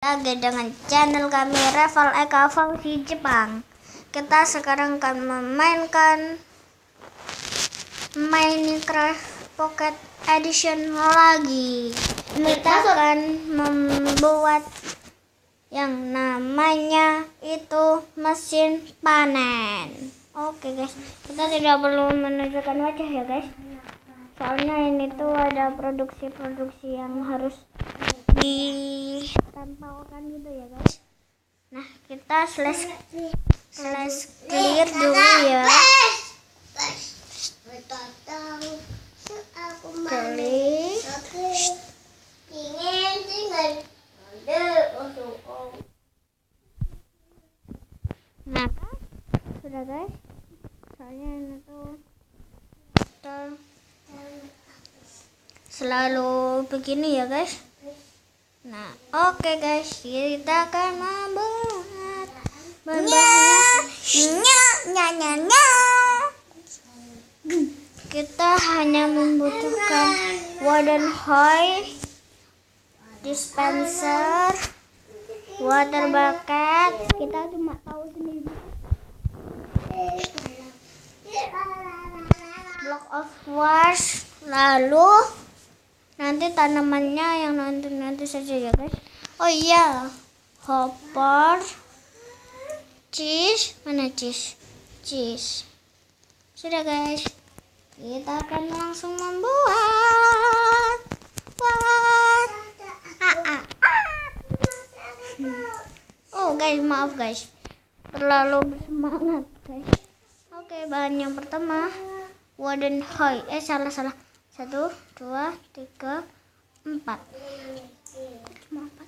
lagi dengan channel kami Reval Eka Fungsi Jepang. Kita sekarang akan memainkan Minecraft Pocket Edition lagi. Kita akan membuat yang namanya itu mesin panen. Oke guys, kita tidak perlu menunjukkan wajah ya guys. Soalnya ini tuh ada produksi yang harus ditempelkan gitu ya guys. Nah, kita slash clear dulu ya. Nah, sudah guys. Soalnya ini tuh selalu begini ya guys. Nah, oke guys, kita akan membuat kita hanya membutuhkan wooden hoe, dispenser, water bucket. Kita cuma tahu sendiri block of wood, lalu nanti tanamannya yang nanti saja ya guys. Oh iya, hopper, cheese, mana cheese. Sudah guys, kita akan langsung membuat. Oh guys, maaf guys, terlalu bersemangat guys. Oke, bahan yang pertama wooden hoe. Salah 1, 2, 3, 4. Cuma 4.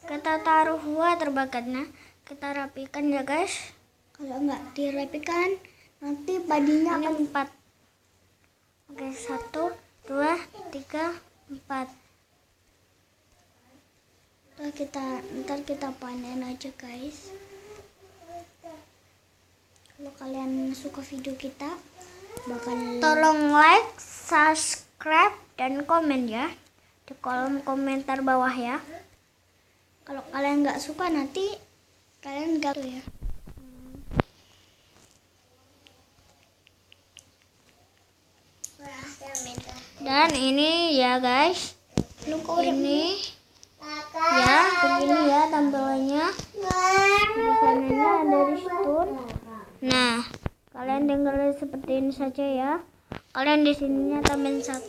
Kita taruh water bucketnya, kita rapikan ya guys. Kalau nggak dirapikan nanti padinya akan 4. Oke, 1, 2, 3, 4. Ntar kita panen aja guys. Kalau kalian suka video kita, tolong like, subscribe, dan komen ya di kolom komentar bawah ya. Kalau kalian nggak suka nanti kalian nggak tuh ya. Dan ini ya guys, ini ya begini ya tampilannya. Di sananya ada redstone. Nah, kalian tinggal seperti ini saja ya. Kalian di sininya tambahin 1.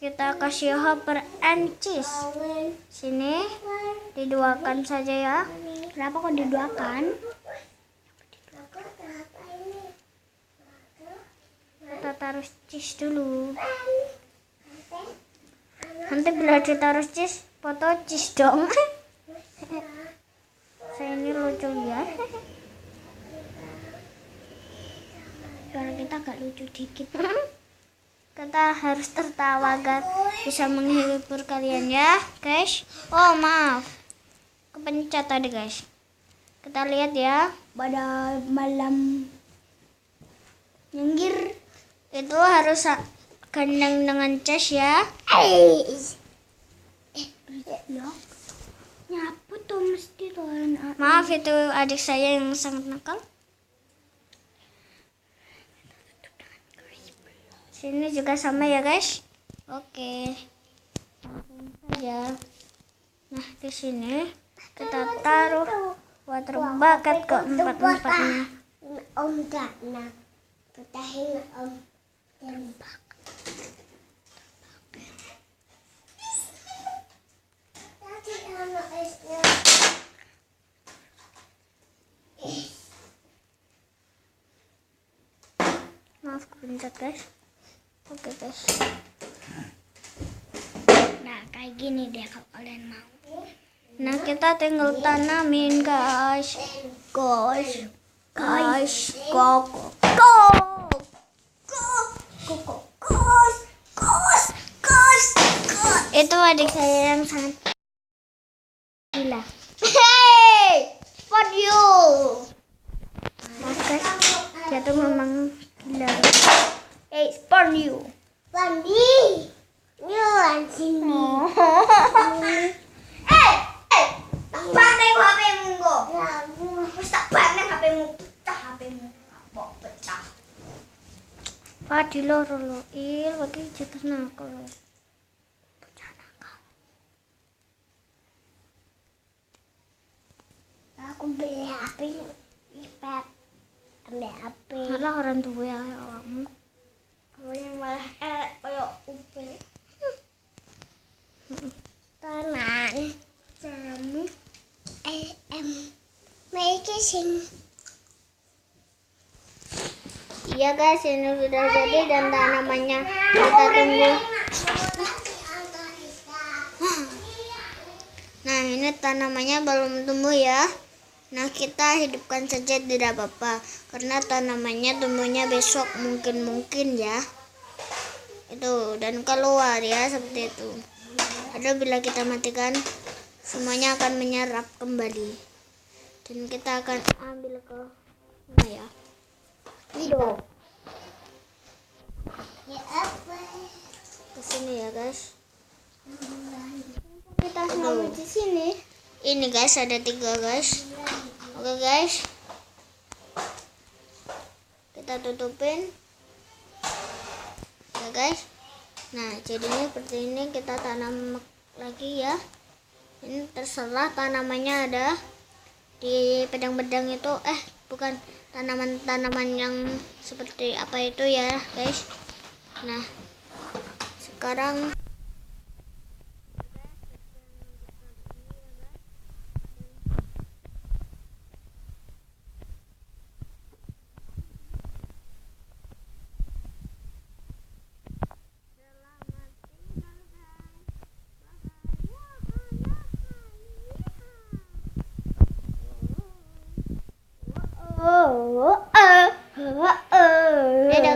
Kita kasih hopper and cheese. Sini diduakan saja ya. Kenapa kok diduakan? Kita taruh cheese dulu. Nanti bila ditaruh cheese, foto cheese dong. Saya ini lucu ya. Suara kita agak lucu dikit. Kita harus tertawa agar bisa menghibur kalian ya guys. Oh maaf, kepencet tadi guys. Kita lihat ya, pada malam nyinggir itu harus gandeng dengan chest ya. Nyapu tuh mesti tuh. Maaf, itu adik saya yang sangat nakal. Sini juga sama ya guys. Oke, langsung saja. Nah, di sini kita taruh water bucket ke 4-4-nya. Om Gakna, putahin Om tembak. Maaf kepencet guys. Oke guys. Nah, kayak gini deh kalau kalian mau. Nah, kita tinggal tanamin guys. Itu adik saya yang sangat gila. Hey, for you. Maaf guys, dia tuh memang gila. Hey, for you. Bandi. You and sini. diloro-loil pakai jatuh nakal. Aku beli HP iPad. Ambil HP. Malah orang tua ya awakmu. Kamu malah kayak upe. Tanan. Kamu make sing. Iya guys, ini sudah jadi dan tanamannya kita tunggu. Nah, ini tanamannya belum tumbuh ya. Nah, kita hidupkan saja tidak apa-apa karena tanamannya tumbuhnya besok mungkin ya. Itu dan keluar ya seperti itu. Ada bila kita matikan semuanya akan menyerap kembali. Dan kita akan ambil ke mana ya? Video. Ya apa? Ke sini ya, guys. Kita semua di sini. Ini guys ada 3 guys. Oke guys. Kita tutupin. Ya guys. Nah, jadinya seperti ini kita tanam lagi ya. Ini terserah tanamannya ada di pedang-pedang itu bukan tanaman-tanaman yang seperti apa itu ya guys. Nah, sekarang dadah